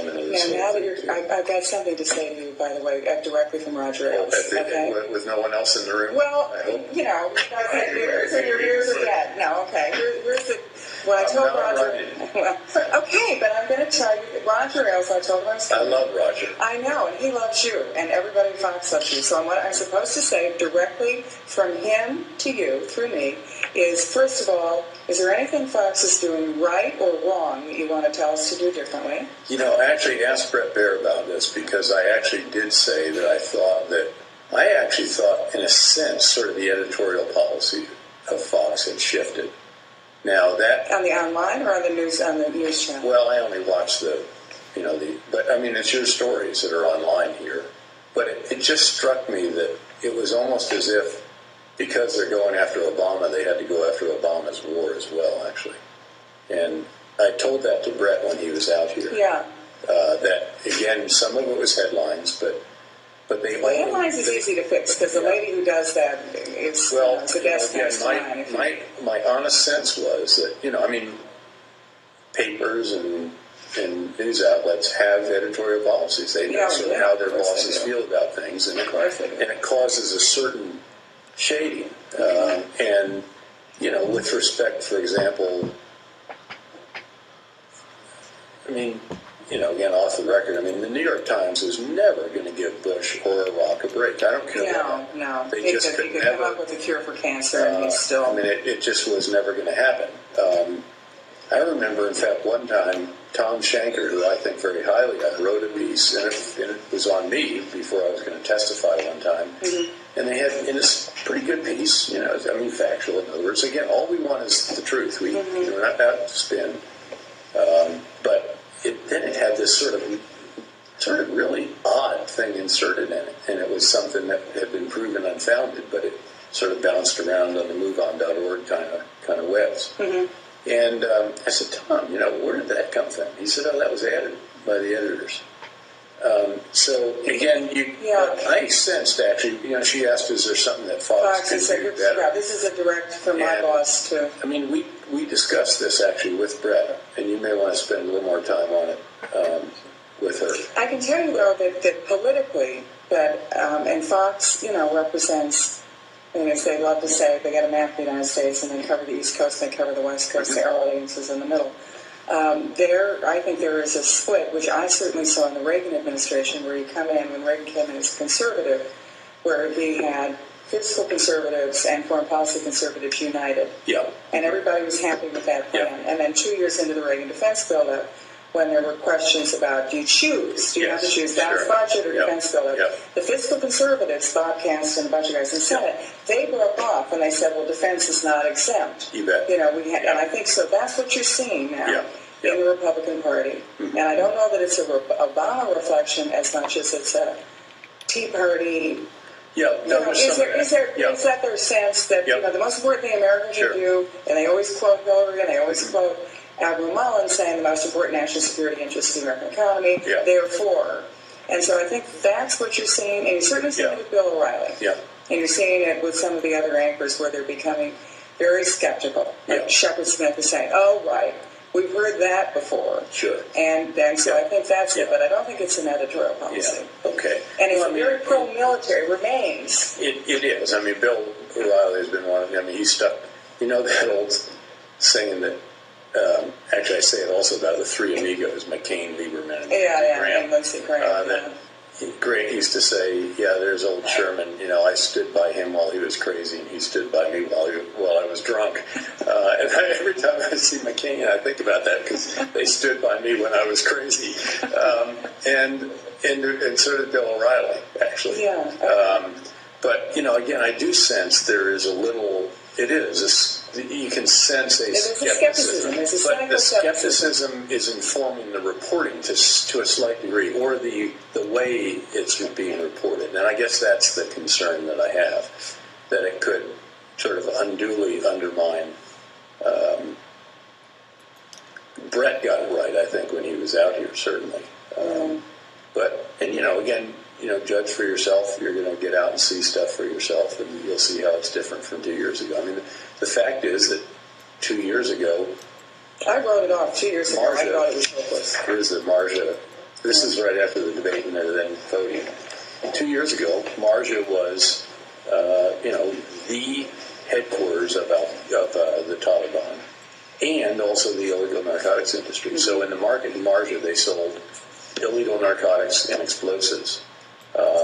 element of this. And now that I've got something to say to you, by the way, directly from Roger Ailes. Okay. With no one else in the room? Well, you know, so your ears are dead. No, okay. Here's the... Well, I told Roger... Well, okay, but I'm going to tell you that Roger Ailes, I told him I was coming. I love Roger. I know, and he loves you, and everybody at Fox loves you. So what I'm supposed to say directly from him to you, through me, is, first of all, is there anything Fox is doing right or wrong that you want to tell us to do differently? You know, I actually asked Brett Baer about this because I actually did say that I actually thought, in a sense, sort of the editorial policy of Fox had shifted. Now that... On the online or on the news channel? Well, I only watch but I mean, it's your stories that are online here. But it just struck me that it was almost as if, because they're going after Obama, they had to go after Obama's war as well, actually. And I told that to Brett when he was out here. Yeah. That, again, some of it was headlines, but they... Well, headlines is easy to fix, because the lady who does that is the best my honest sense was that, papers and news outlets have editorial policies. They know sort of how their bosses feel about things, and it causes a certain shading. And, with respect, for example, again, off the record, the New York Times was never going to give Bush or Iraq a break. I don't care. No. They just could never come up with a cure for cancer, and he's still... it just was never going to happen. I remember, in fact, one time, Tom Shanker, who I think very highly of, wrote a piece, and it was on me before I was going to testify one time. Mm-hmm. And they had, in this pretty good piece, factual. In other words, again, all we want is the truth. We're not out to spin. But then it had this sort of really odd thing inserted in it, and it was something that had been proven unfounded, but it sort of bounced around on the MoveOn.org kind of webs. Mm-hmm. And I said, Tom, where did that come from? He said, that was added by the editors. So again, I sensed actually, she asked, is there something that Fox can do better? Yeah, this is a direct from my boss too. We discussed this actually with Brett, and you may want to spend a little more time on it with her. I can tell you though that politically, and Fox, represents. As they love to say, they got a map of the United States and they cover the East Coast, they cover the West Coast, their audiences in the middle. I think there is a split, which I certainly saw in the Reagan administration, where you come in, when Reagan came in as a conservative, where he had fiscal conservatives and foreign policy conservatives united. Yeah. And everybody was happy with that plan. Yeah. And then 2 years into the Reagan defense buildup, when there were questions about, do you have to choose balanced budget or defense buildup? Yep. The fiscal conservatives, Bob Kansas and a bunch of guys in the Senate, they broke off and they said, well, defense is not exempt. You bet. And I think so. That's what you're seeing now in the Republican Party. Mm-hmm. And I don't know that it's a Obama reflection as much as it's a Tea Party. Yeah. Is that their sense that the most important thing Americans should do, and they always quote Hillary and they always quote Admiral Mullen saying the most important national security interest is the American economy, therefore. And so I think that's what you're seeing, and you're certainly seeing it with Bill O'Reilly. Yeah. And you're seeing it with some of the other anchors where they're becoming very skeptical. Like Shepard Smith is saying, oh, right, we've heard that before. Sure. And so I think that's it, but I don't think it's an editorial policy. Yeah. Okay. And it's very pro-military, remains. It is. Bill O'Reilly has been one of them. He's stuck. that old saying that, actually I say it also about the three amigos, McCain, Lieberman, and Graham. Grant used to say, there's old Sherman, I stood by him while he was crazy, and he stood by me while I was drunk. And every time I see McCain, I think about that, because they stood by me when I was crazy. And so did Bill O'Reilly, actually. But, again, I do sense there is a little, you can sense a skepticism. But the skepticism is informing the reporting to a slight degree, or the way it's being reported. And I guess that's the concern that I have, that it could sort of unduly undermine. Brett got it right, I think, when he was out here, certainly. Again, judge for yourself. You're going to get out and see stuff for yourself, and you'll see how it's different from 2 years ago. The fact is that 2 years ago... I wrote it off 2 years ago. I thought it was hopeless. Here's the Marja This is right after the debate and then voting. 2 years ago, Marja was, the headquarters of the Taliban and also the illegal narcotics industry. Mm-hmm. So in the market in Marja, they sold illegal narcotics and explosives.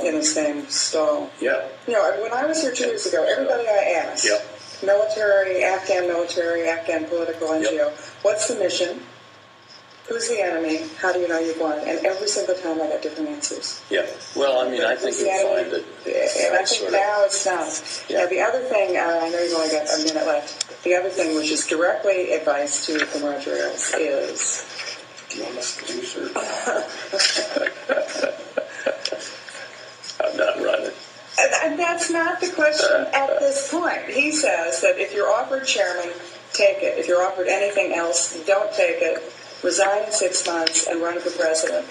In the same stall. Yeah. When I was here 2 years ago, everybody I asked, Afghan political NGO, what's the mission? Who's the enemy? How do you know you've won? And every single time I got different answers. Yeah. Well, I mean, I think you'll find that. And I think now it's not. Yeah. Now, the other thing, I know you've only got a minute left. The other thing, which is directly advice to you from Roger Ailes, is. Do you want us to do, sir? I'm not running. And that's not the question at this point. He says that if you're offered chairman, take it. If you're offered anything else, don't take it. Resign in 6 months and run for president.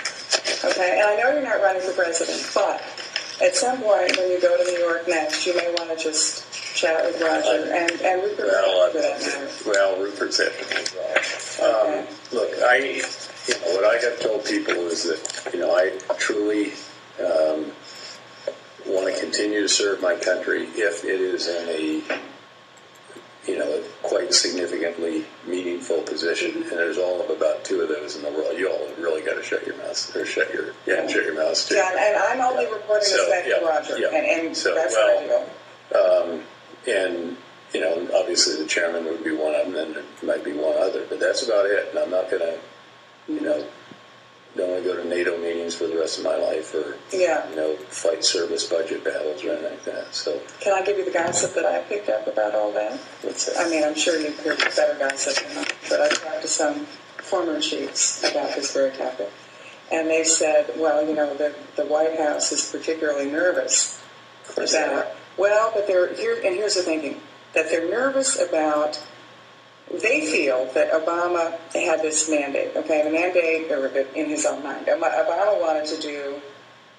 Okay? And I know you're not running for president, but at some point when you go to New York next, you may want to just chat with Roger and Rupert for that matter. Well, Rupert's after me as well. Okay. Look, what I have told people is that, I truly want to continue to serve my country if it is in a quite significantly meaningful position, and there's all of about 2 of those in the world. You all have really got to shut your mouths, or shut your mouths too. John, and I'm only reporting this back to Roger, and so, that's what I do. And obviously the chairman would be one of them, and there might be one other, but that's about it. And I'm not going to, don't want to go to NATO meetings for the rest of my life, or fight service budget battles or anything like that. So, can I give you the gossip that I picked up about all that? What's that? I mean, I'm sure you've heard better gossip than that, but I talked to some former chiefs about this very topic, and they said, well, the White House is particularly nervous about. Well, but here's the thinking, that they're nervous about. They feel that Obama had this mandate, okay? The mandate, or in his own mind. Obama wanted to do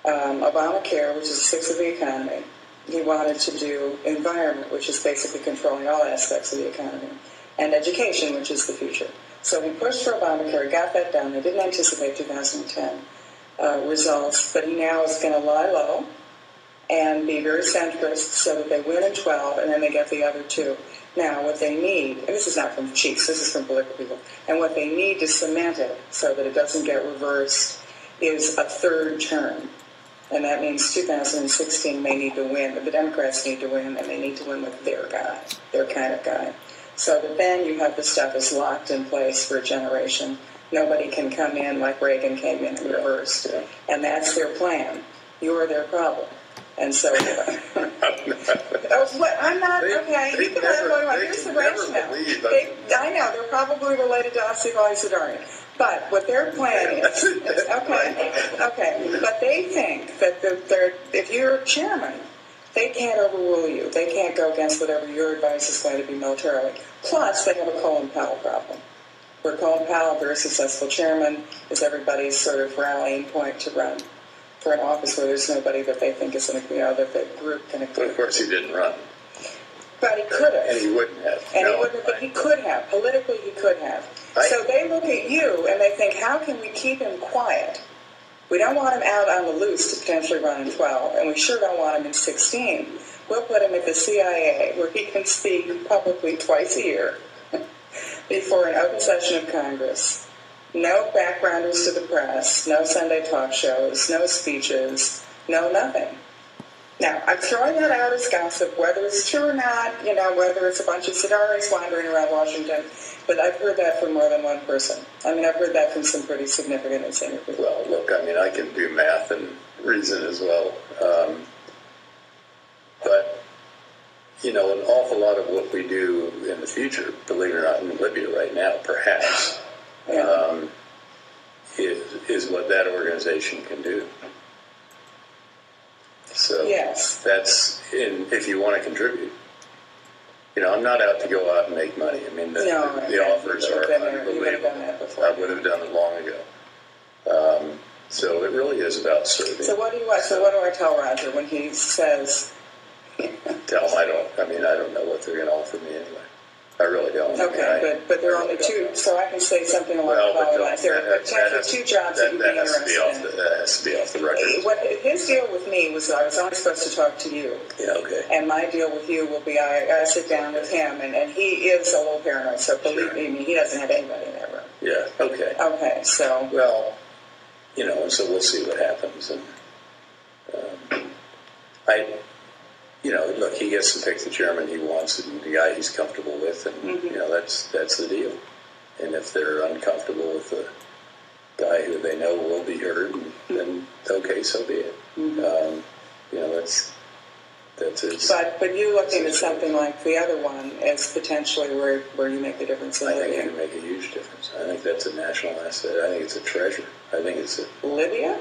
Obamacare, which is a sixth of the economy. He wanted to do environment, which is basically controlling all aspects of the economy, and education, which is the future. So he pushed for Obamacare, got that done. They didn't anticipate 2010 results, but he now is going to lie low and be very centrist so that they win in 12, and then they get the other 2. Now, what they need, and this is not from chiefs, this is from political people, and what they need to cement it so that it doesn't get reversed is a 3rd term. And that means 2016 they need to win, the Democrats need to win, and they need to win with their guy, their kind of guy. So that then you have the stuff is locked in place for a generation. Nobody can come in like Reagan came in and reversed. Yeah. And that's their plan. You're their problem. And so, I'm not, okay, you can have what you want. Here's the rationale. I know, they're probably related to Asif Ali Zardari. But what their plan is, okay, but they think that if you're chairman, they can't overrule you. They can't go against whatever your advice is going to be militarily. Plus, they have a Colin Powell problem. Where Colin Powell, very successful chairman, is everybody's sort of rallying point to run for an office where there's nobody that they think is that the group can. But of course, he didn't run. But he could have. And he wouldn't have. But he could have. Politically, he could have. So they look at you and they think, how can we keep him quiet? We don't want him out on the loose to potentially run in 12, and we sure don't want him in 16. We'll put him at the CIA, where he can speak publicly twice a year before an open session of Congress. No backgrounders to the press, no Sunday talk shows, no speeches, no nothing. Now, I'm throwing that out as gossip, whether it's true or not, whether it's a bunch of Zadaris wandering around Washington, but I've heard that from more than one person. I mean, I've heard that from some pretty significant and senior people. Well, look, I can do math and reason as well. But, an awful lot of what we do in the future, believe it or not, in Libya right now, perhaps, is what that organization can do. So that's if you want to contribute. I'm not out to go out and make money. I mean, the offers are unbelievable. I would have done it long ago. So it really is about serving. So what do I tell Roger when he says? Tell him I don't know what they're going to offer me anyway. I I really don't. Okay, but there are only two, so I can say something along the following lines. There are potentially two jobs that you'd be interested in. That has to be off the record. His deal with me was I was only supposed to talk to you. Yeah, okay. And my deal with you will be I sit down with him, and he is a little paranoid, so believe me, he doesn't have anybody in that room. Yeah, okay. Okay, so. Well, so we'll see what happens. And look, he gets to pick the chairman he wants and the guy he's comfortable with, and that's the deal. And if they're uncomfortable with the guy who they know will be heard, then okay, so be it. That's it. But you looking at something like the other one as potentially where you make a difference in Libya. I think it can make a huge difference. I think that's a national asset. I think it's a treasure. I think it's a Libya.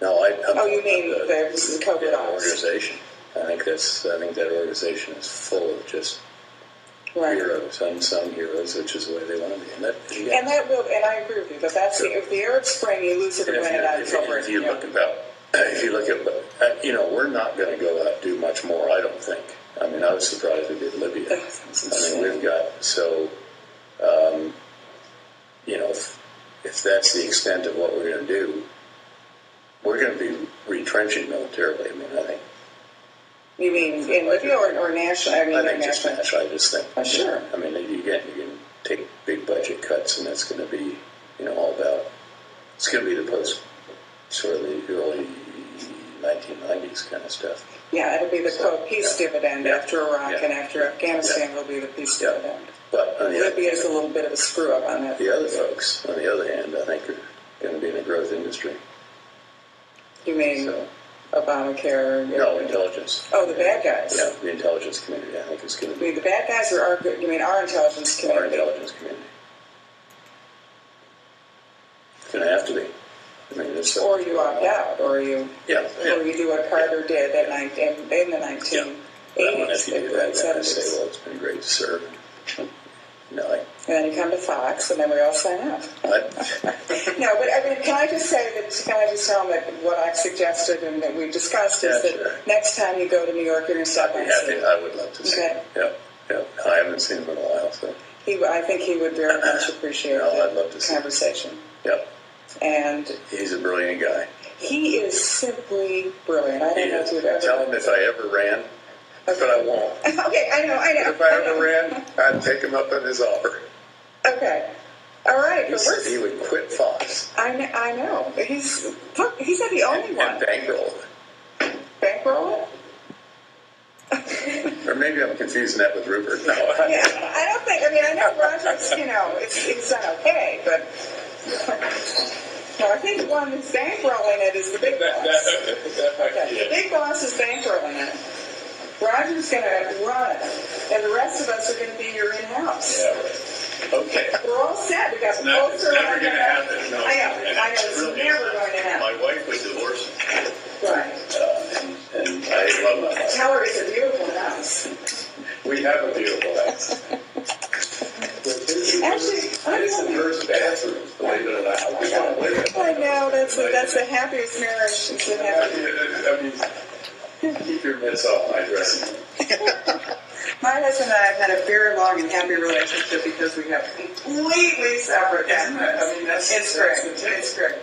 No, you mean the covert ops organization? I think that organization is full of just heroes, unsung heroes, which is the way they want to be. And I agree with you. But that's if the Arab Spring, you lose it or win it out of covert. If you look at, we're not going to go out and do much more. I don't think. I mean, I was surprised we did Libya. We've got if that's the extent of what we're going to do, we're going to be retrenching militarily. I mean, I think. You mean in Libya or national? I think just national. I just think. Oh, sure. I mean, you can take big budget cuts, and that's going to be, all about. It's going to be the post, sort of the early 1990s kind of stuff. Yeah, it'll be the peace dividend after Iraq and after Afghanistan. Will be the peace dividend. But Libya is a little bit of a screw up on that. The other folks, on the other hand, I think are going to be in the growth industry. You mean Obamacare? No, intelligence. Oh, the bad guys. Yeah, the intelligence community. I think is going to be. You mean the bad guys, or you mean our intelligence community? Our intelligence community. It's going to have to be. I mean, or you opt out, or you or you do what Carter did in the 1980s. If you do that, then I say, well, it's been great to serve. No, and then you come to Fox, and then we all sign up. No, but I mean, can I just tell them that what I've suggested and that we've discussed is that next time you go to New York, you're going to stop by and see him. I would love to see him. Yeah. I haven't seen him in a while, so. I think he would very much appreciate I'd love to see conversation. Yep. And he's a brilliant guy. He is simply brilliant. I don't know if you've ever. Tell him if I ever ran. But I won't. Okay, I know. If I ever ran, I'd take him up on his offer. Okay. All right. He said he would quit Fox. I know. He's not the only one. And bankroll it. Bankroll it? Or maybe I'm confusing that with Rupert. No. Yeah, I don't think. I mean, I know Roger's, it's done okay, but. No, I think the one who's bankrolling it is the big boss. Okay. The big boss is bankrolling it. Roger's going to run it, and the rest of us are going to be your in-house. Yeah, right. Okay. We're all set. We got the poster. It's never going to happen. No, I know. It's really never going to happen. My wife was divorced. Right. And I love my wife. Tell her it's a beautiful house. We have a beautiful house. Actually, it's the first bathroom, believe it or not. I know. That's the happiest marriage. It's the happiest. Keep your mitts off my dressing room. My husband and I have had a very long and happy relationship because we have completely separate families. I mean, it's great. It's great.